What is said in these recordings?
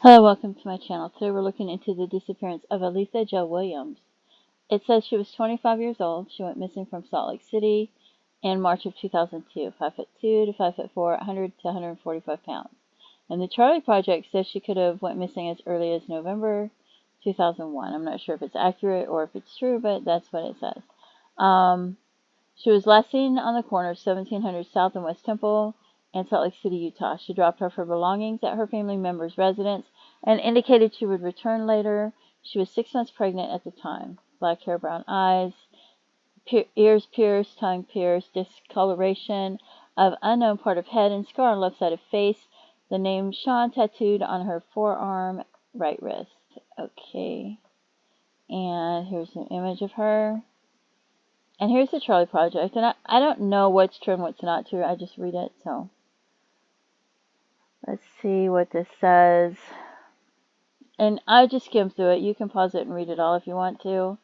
Hello, welcome to my channel. Today we're looking into the disappearance of Aletha Jo Williams. It says she was 25 years old. She went missing from Salt Lake City in March of 2002. 5'2" to 5'4", 100 to 145 pounds. And the Charlie Project says she could have went missing as early as November 2001. I'm not sure if it's accurate or if it's true, but that's what it says. She was last seen on the corner of 1700 South and West Temple in Salt Lake City, Utah. She dropped off her belongings at her family member's residence and indicated she would return later. She was 6 months pregnant at the time. Black hair, brown eyes, ears pierced, tongue pierced, discoloration of unknown part of head, and scar on left side of face. The name Sean tattooed on her forearm, right wrist. Okay. And here's an image of her. And here's the Charlie Project. And I don't know what's true and what's not true. I just read it. So let's see what this says. And I just skimmed through it. You can pause it and read it all if you want to.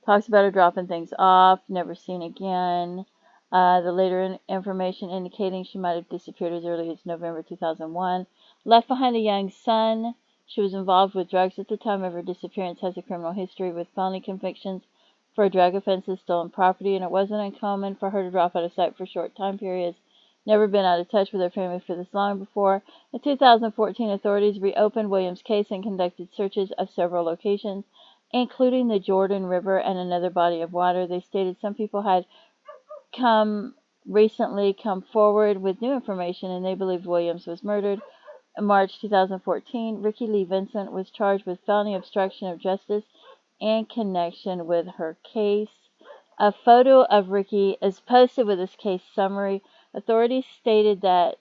Talks about her dropping things off, never seen again. The later information indicating she might have disappeared as early as November 2001. Left behind a young son. She was involved with drugs at the time of her disappearance. Has a criminal history with felony convictions for drug offenses, stolen property, and it wasn't uncommon for her to drop out of sight for short time periods. Never been out of touch with her family for this long before. In 2014, authorities reopened Williams' case and conducted searches of several locations, including the Jordan River and another body of water. They stated some people had recently come forward with new information, and they believed Williams was murdered. In March 2014, Ricky Lee Vincent was charged with felony obstruction of justice in connection with her case. A photo of Ricky is posted with his case summary. Authorities stated that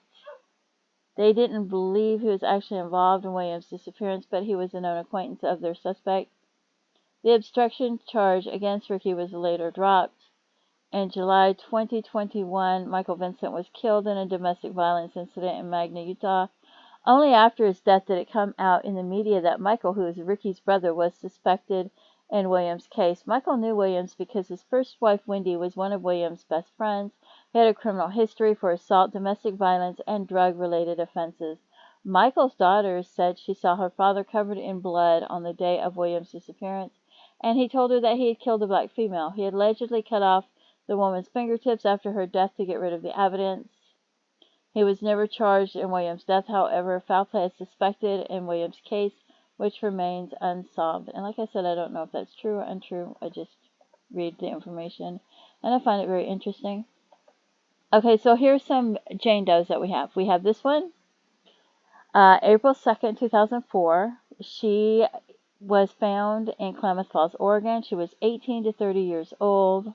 they didn't believe he was actually involved in Williams' disappearance, but he was a known acquaintance of their suspect. The obstruction charge against Ricky was later dropped. In July 2021, Michael Vincent was killed in a domestic violence incident in Magna, Utah. Only after his death did it come out in the media that Michael, who is Ricky's brother, was suspected in Williams' case. Michael knew Williams because his first wife, Wendy, was one of Williams' best friends. He had a criminal history for assault, domestic violence, and drug-related offenses. Michael's daughter said she saw her father covered in blood on the day of Williams' disappearance, and he told her that he had killed a black female. He had allegedly cut off the woman's fingertips after her death to get rid of the evidence. He was never charged in Williams' death. However, foul play is suspected in Williams' case, which remains unsolved. And like I said, I don't know if that's true or untrue. I just read the information, and I find it very interesting. Okay, so here's some Jane Does that we have. We have this one, April 2nd, 2004. She was found in Klamath Falls, Oregon. She was 18 to 30 years old.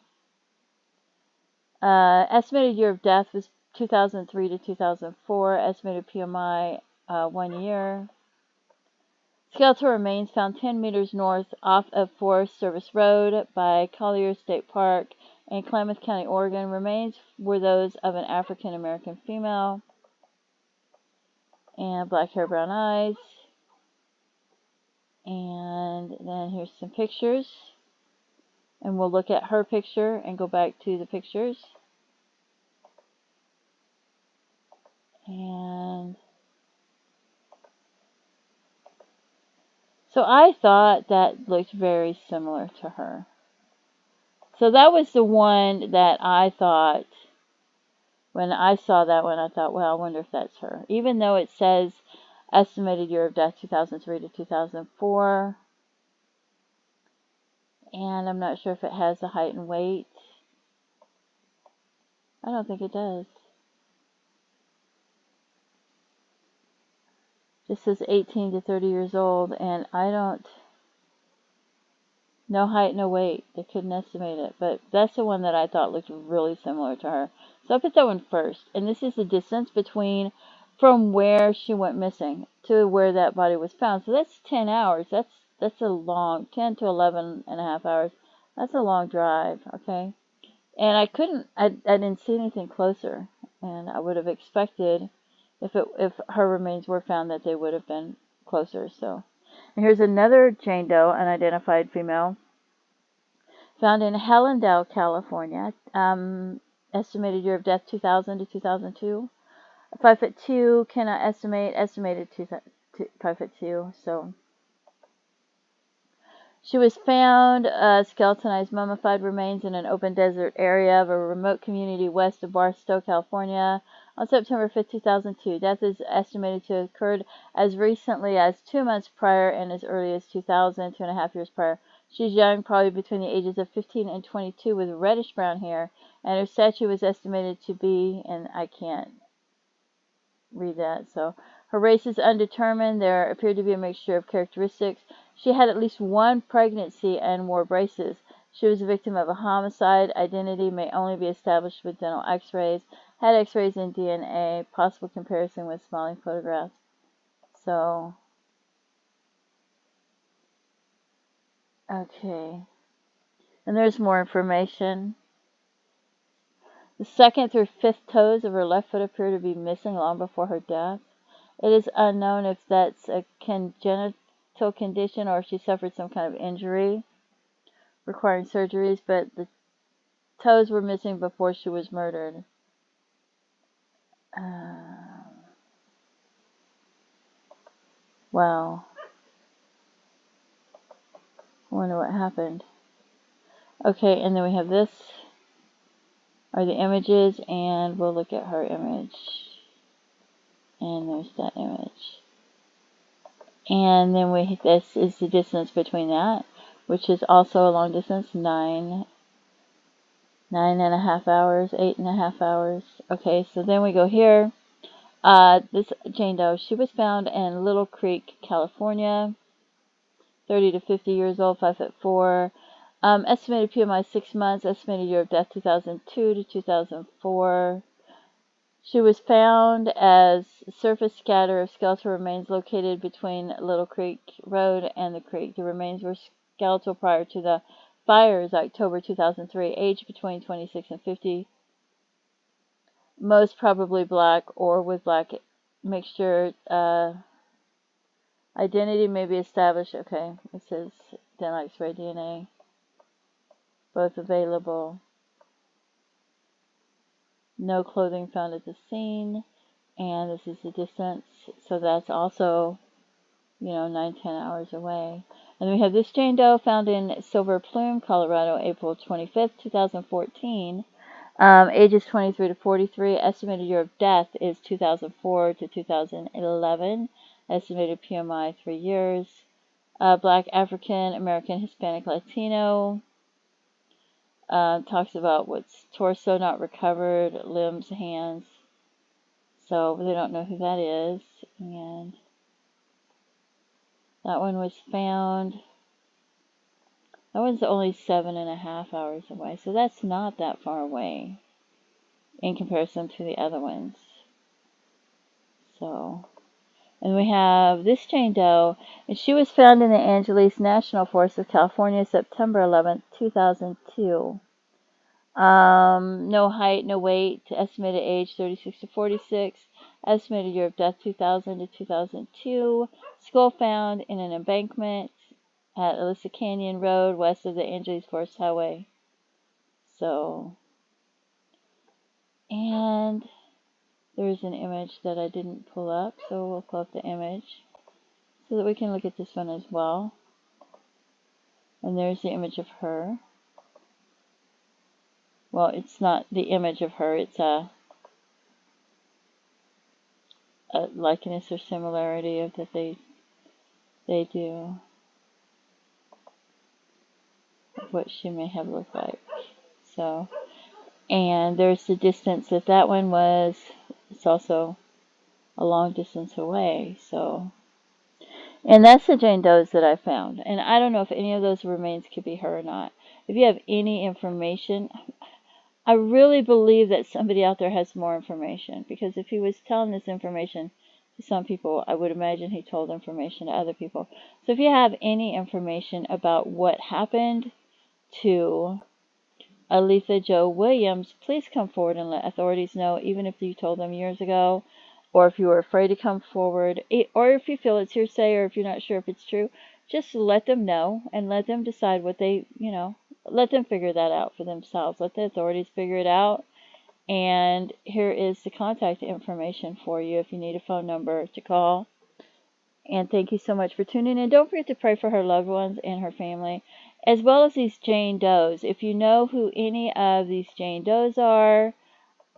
Estimated year of death was 2003 to 2004. Estimated PMI 1 year. Skeletal remains found 10 meters north off of Forest Service Road by Collier State Park in Klamath County, Oregon. Remains were those of an African American female. And black hair, brown eyes. And then here's some pictures. And we'll look at her picture and go back to the pictures. And so I thought that looked very similar to her. So that was the one that I thought, when I saw that one, I thought, well, I wonder if that's her. Even though it says estimated year of death 2003 to 2004. And I'm not sure if it has the height and weight. I don't think it does. Just says 18 to 30 years old, and I don't, no height, no weight. They couldn't estimate it, but that's the one that I thought looked really similar to her. So I put that one first, and this is the distance between from where she went missing to where that body was found. So that's 10 hours. That's a long, 10 to 11 and a half hours. That's a long drive, okay? And I didn't see anything closer, and I would have expected if her remains were found that they would have been closer. So, and here's another Jane Doe, unidentified female, found in Hallandale, California. Estimated year of death 2000 to 2002. 5'2", cannot estimate, estimated 5'2". So she was found skeletonized mummified remains in an open desert area of a remote community west of Barstow, California on September 5, 2002. Death is estimated to have occurred as recently as 2 months prior and as early as 2000, 2.5 years prior. She's young, probably between the ages of 15 and 22, with reddish brown hair, and her statue was estimated to be, and I can't read that, so her race is undetermined. There appeared to be a mixture of characteristics. She had at least one pregnancy and wore braces. She was a victim of a homicide. Identity may only be established with dental x-rays, head x-rays, and DNA. Possible comparison with smiling photographs. So, okay. And there's more information. The second through fifth toes of her left foot appear to be missing long before her death. It is unknown if that's a congenital condition or if she suffered some kind of injury requiring surgeries, but the toes were missing before she was murdered. Wow. I wonder what happened. Okay, and then we have this are the images, and we'll look at her image. And there's that image. And then this is the distance between that, which is also a long distance, 9.5 hours, 8.5 hours. Okay, so then we go here. This Jane Doe, she was found in Little Creek, California, 30 to 50 years old, 5'4". Estimated PMI 6 months, estimated year of death 2002 to 2004. She was found as surface scatter of skeletal remains located between Little Creek Road and the creek. The remains were skeletal prior to the fires, October 2003, age between 26 and 50. Most probably black or with black mixture. Identity may be established. Okay, it says dental x-ray DNA. Both available. No clothing found at the scene. And this is the distance. So that's also, 9-10 hours away. And then we have this Jane Doe found in Silver Plume, Colorado, April 25th, 2014. Ages 23 to 43. Estimated year of death is 2004 to 2011. Estimated PMI 3 years. Black, African, American, Hispanic, Latino. Talks about what's torso not recovered, limbs, hands. So they don't know who that is. And that one was found. That one's only 7.5 hours away. So that's not that far away in comparison to the other ones. So, and we have this Jane Doe, and she was found in the Angeles National Forest of California, September 11th, 2002. No height, no weight, estimated age 36 to 46, estimated year of death 2000 to 2002, skull found in an embankment at Aletha Canyon Road, west of the Angeles Forest Highway. So, and there's an image that I didn't pull up, so we'll pull up the image so that we can look at this one as well. And there's the image of her. Well, it's not the image of her, it's a likeness or similarity of that they do of what she may have looked like. So, and there's the distance that one was. It's also a long distance away. So, and that's the Jane Does that I found. And I don't know if any of those remains could be her or not. If you have any information, I really believe that somebody out there has more information, because if he was telling this information to some people, I would imagine he told information to other people. So if you have any information about what happened to Aletha Jo Williams, please come forward and let authorities know, even if you told them years ago, or if you were afraid to come forward, or if you feel it's hearsay, or if you're not sure if it's true, just let them know and let them decide what they, let them figure that out for themselves. Let the authorities figure it out. And here is the contact information for you if you need a phone number to call. And thank you so much for tuning in. Don't forget to pray for her loved ones and her family, as well as these Jane Does. If you know who any of these Jane Does are,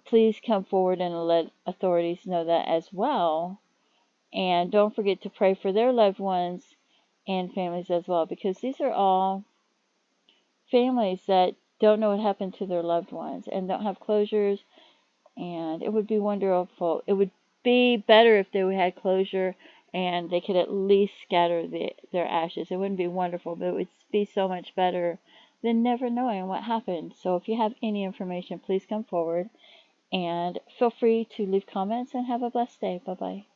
please come forward and let authorities know that as well. And don't forget to pray for their loved ones and families as well, because these are all families that don't know what happened to their loved ones and don't have closures. And it would be wonderful. It would be better if they had closure and they could at least scatter their ashes. It wouldn't be wonderful, but it would be so much better than never knowing what happened. So if you have any information, please come forward and feel free to leave comments and have a blessed day. Bye-bye.